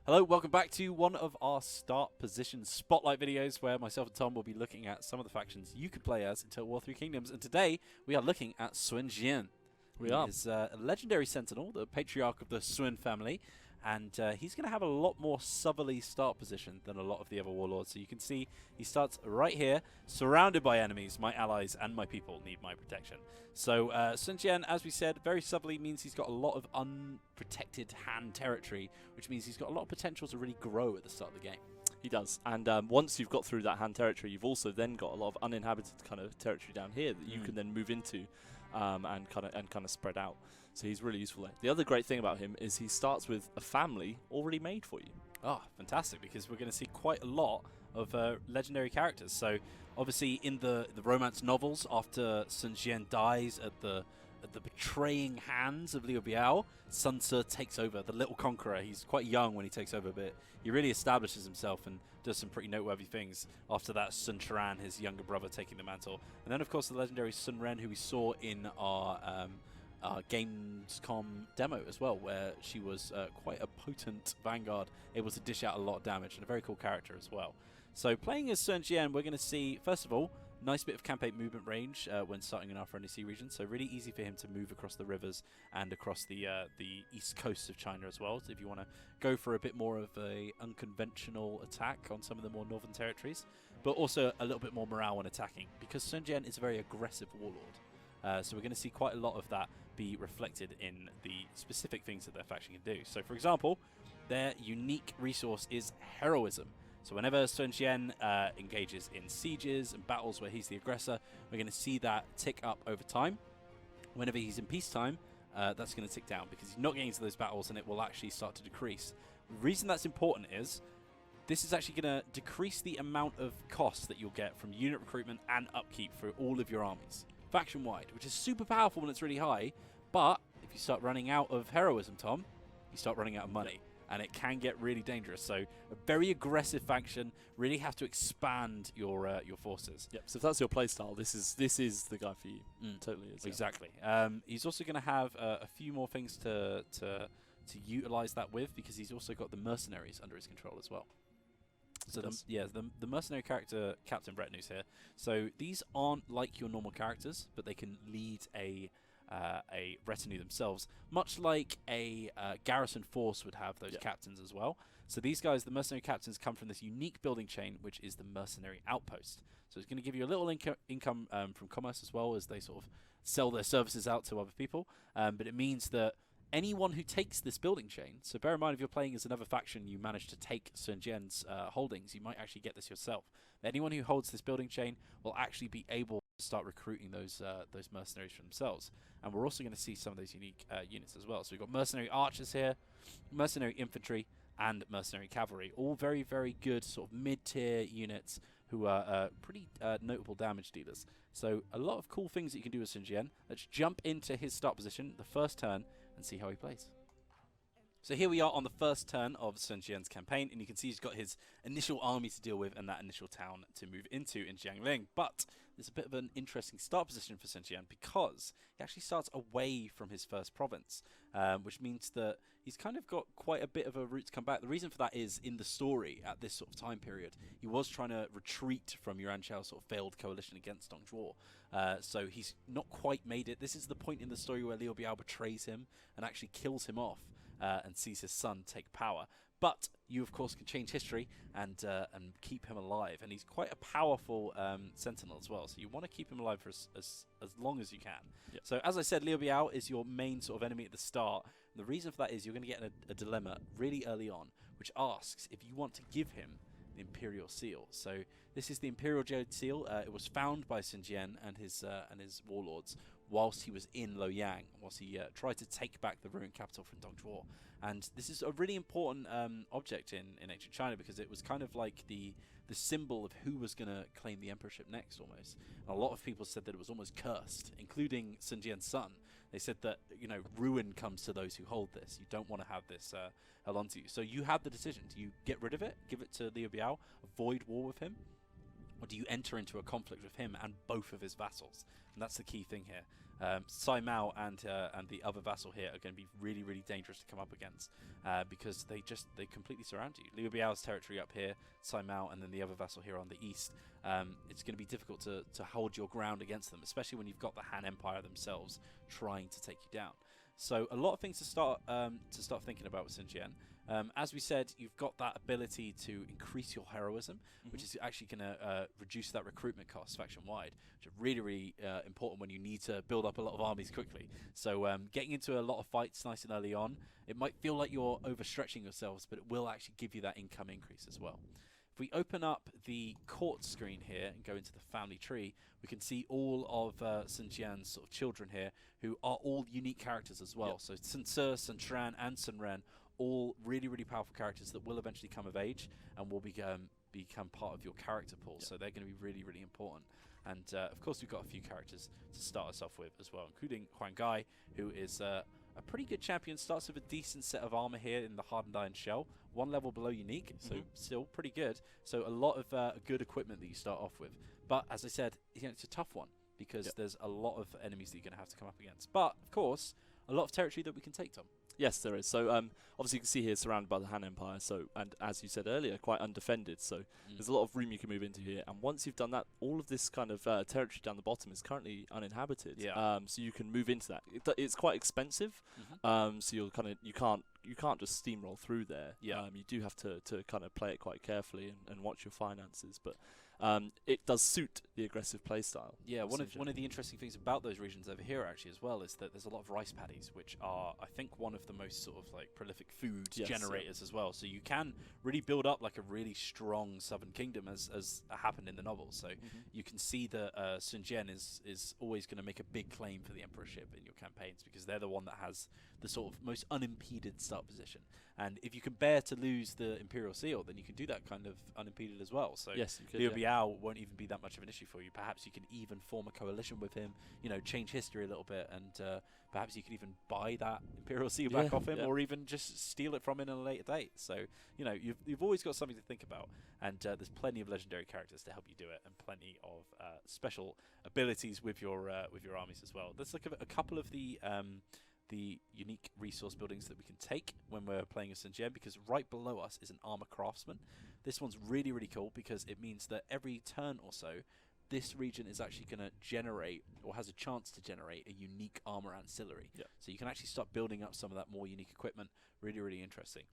Hello, welcome back to one of our start position spotlight videos where myself and Tom will be looking at some of the factions you could play as in Total War 3 Kingdoms. And today we are looking at Sun Jian. He is a legendary sentinel, the patriarch of the Sun family. And he's going to have a lot more southerly start position than a lot of the other warlords. So you can see he starts right here, surrounded by enemies. My allies and my people need my protection. So Sun Jian, as we said, very southerly means he's got a lot of unprotected Han territory, which means he's got a lot of potential to really grow at the start of the game. He does, and once you've got through that Han territory, you've also then got a lot of uninhabited kind of territory down here that you can then move into and kind of spread out. So he's really useful there. The other great thing about him is he starts with a family already made for you. Oh, fantastic, because we're going to see quite a lot of legendary characters. So obviously in the romance novels, after Sun Jian dies at the betraying hands of Liu Biao, Sun Ce takes over, the little conqueror. He's quite young when he takes over, but he really establishes himself and does some pretty noteworthy things. After that, Sun Charan, his younger brother, taking the mantle. And then, of course, the legendary Sun Ren, who we saw in our Gamescom demo as well, where she was quite a potent vanguard, able to dish out a lot of damage, and a very cool character as well. So playing as Sun Jian, we're going to see, first of all, nice bit of campaign movement range when starting in our friendly sea region, so really easy for him to move across the rivers and across the east coast of China as well. So if you want to go for a bit more of a unconventional attack on some of the more northern territories, but also a little bit more morale when attacking, because Sun Jian is a very aggressive warlord. So we're going to see quite a lot of that be reflected in the specific things that their faction can do. So for example, their unique resource is heroism. So whenever Sun Jian engages in sieges and battles where he's the aggressor, we're going to see that tick up over time. Whenever he's in peacetime, that's going to tick down because he's not getting into those battles and it will actually start to decrease. The reason that's important is this is actually going to decrease the amount of cost that you'll get from unit recruitment and upkeep for all of your armies, faction-wide, which is super powerful when it's really high. But if you start running out of heroism, Tom, you start running out of money. And it can get really dangerous. So a very aggressive faction, really have to expand your forces. Yep. So if that's your playstyle, this is the guy for you. Totally is. Exactly. He's also going to have a few more things to utilize that with, because he's also got the mercenaries under his control as well. So the mercenary character Captain Retinue's here. So these aren't like your normal characters, but they can lead a retinue themselves, much like a garrison force would have those captains as well. So these guys, the mercenary captains, come from this unique building chain, which is the Mercenary Outpost. So it's going to give you a little income from commerce as well, as they sort of sell their services out to other people. But it means that anyone who takes this building chain, so bear in mind if you're playing as another faction, you manage to take Sun Jian's holdings, you might actually get this yourself. But anyone who holds this building chain will actually be able to start recruiting those mercenaries for themselves. And we're also going to see some of those unique units as well. So we've got mercenary archers here, mercenary infantry, and mercenary cavalry. All very, very good sort of mid-tier units who are pretty notable damage dealers. So a lot of cool things that you can do with Sun Jian. Let's jump into his start position, the first turn, and see how he plays. So here we are on the first turn of Sun Jian's campaign, and you can see he's got his initial army to deal with and that initial town to move into in Jiangling. But there's a bit of an interesting start position for Sun Jian because he actually starts away from his first province, which means that he's kind of got quite a bit of a route to come back. The reason for that is in the story at this sort of time period, he was trying to retreat from Yuan Shao's sort of failed coalition against Dong Zhuo. So he's not quite made it. This is the point in the story where Liu Biao betrays him and actually kills him off. And sees his son take power. But you, of course, can change history and keep him alive. And he's quite a powerful sentinel as well. So you want to keep him alive for as long as you can. Yep. So as I said, Liu Biao is your main sort of enemy at the start. And the reason for that is you're going to get a dilemma really early on, which asks if you want to give him the Imperial Seal. So this is the Imperial Seal. It was found by Sun Jian and his warlords whilst he was in Luoyang, whilst he tried to take back the ruined capital from Dong Zhuo. And this is a really important object in ancient China, because it was kind of like the symbol of who was going to claim the emperorship next, almost. And a lot of people said that it was almost cursed, including Sun Jian's son. They said that, you know, ruin comes to those who hold this. You don't want to have this held onto you. So you have the decision. Do you get rid of it, give it to Liu Biao, avoid war with him, or do you enter into a conflict with him and both of his vassals? And that's the key thing here. Sai Mao and the other vassal here are going to be really, really dangerous to come up against because they completely surround you. Liu Biao's territory up here, Sai Mao, and then the other vassal here on the east. It's going to be difficult to hold your ground against them, especially when you've got the Han Empire themselves trying to take you down. So a lot of things to start thinking about with Sun Jian. As we said, you've got that ability to increase your heroism, which is actually going to reduce that recruitment cost faction-wide, which are really, really important when you need to build up a lot of armies quickly. So getting into a lot of fights nice and early on, it might feel like you're overstretching yourselves, but it will actually give you that income increase as well. If we open up the court screen here and go into the family tree, we can see all of Sun Jian's sort of children here, who are all unique characters as well. Yep. So Sun Ce, Sun Quan, and Sun Ren, all really, really powerful characters that will eventually come of age and will become part of your character pool. Yep. So they're going to be really, really important. And of course, we've got a few characters to start us off with as well, including Huang Gai, who is a pretty good champion. Starts with a decent set of armor here in the hardened iron shell, one level below unique, so still pretty good. So a lot of good equipment that you start off with. But as I said, it's a tough one because there's a lot of enemies that you're going to have to come up against. But of course, a lot of territory that we can take, Tom. Yes, there is. So obviously you can see here surrounded by the Han Empire. So, and as you said earlier, quite undefended. So there's a lot of room you can move into here. And once you've done that, all of this kind of territory down the bottom is currently uninhabited. Yeah. So you can move into that. It's quite expensive. So you'll you can't just steamroll through there. Yeah. You do have to kind of play it quite carefully and watch your finances. But it does suit the aggressive playstyle. Yeah, one of the interesting things about those regions over here actually as well is that there's a lot of rice paddies, which are, I think, one of the most sort of like prolific food generators as well. So you can really build up like a really strong southern kingdom as happened in the novel. So you can see that Sun Jian is always going to make a big claim for the emperorship in your campaigns because they're the one that has the sort of most unimpeded start position. And if you can bear to lose the Imperial Seal, then you can do that kind of unimpeded as well. So yes, you could, Liu Biao won't even be that much of an issue for you. Perhaps you can even form a coalition with him, change history a little bit, and perhaps you can even buy that Imperial Seal back off him, or even just steal it from him at a later date. So, you've always got something to think about, and there's plenty of legendary characters to help you do it, and plenty of special abilities with your armies as well. Let's look at a couple of the unique resource buildings that we can take when we're playing as Sun Jian, because right below us is an armor craftsman. This one's really, really cool because it means that every turn or so, this region is actually going to generate, or has a chance to generate, a unique armor ancillary. Yep. So you can actually start building up some of that more unique equipment. Really, really interesting.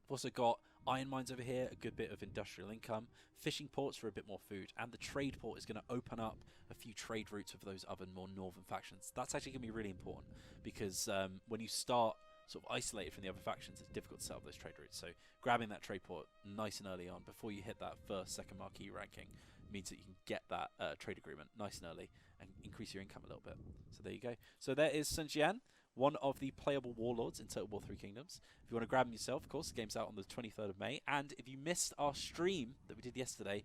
We've also got iron mines over here, a good bit of industrial income, fishing ports for a bit more food, and the trade port is going to open up a few trade routes with those other more northern factions. That's actually going to be really important because when you start sort of isolated from the other factions, it's difficult to set up those trade routes. So grabbing that trade port nice and early on before you hit that first, second marquee ranking means that you can get that trade agreement nice and early and increase your income a little bit. So there you go. So there is Sun Jian, one of the playable warlords in Total War 3 Kingdoms. If you want to grab them yourself, of course, the game's out on the 23rd of May. And if you missed our stream that we did yesterday,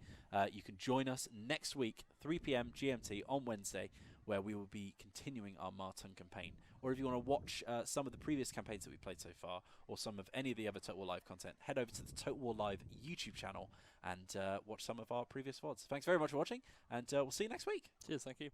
you can join us next week, 3 p.m. GMT on Wednesday, where we will be continuing our Martung campaign. Or if you want to watch some of the previous campaigns that we played so far, or some of any of the other Total War Live content, head over to the Total War Live YouTube channel and watch some of our previous VODs. Thanks very much for watching, and we'll see you next week. Cheers, thank you.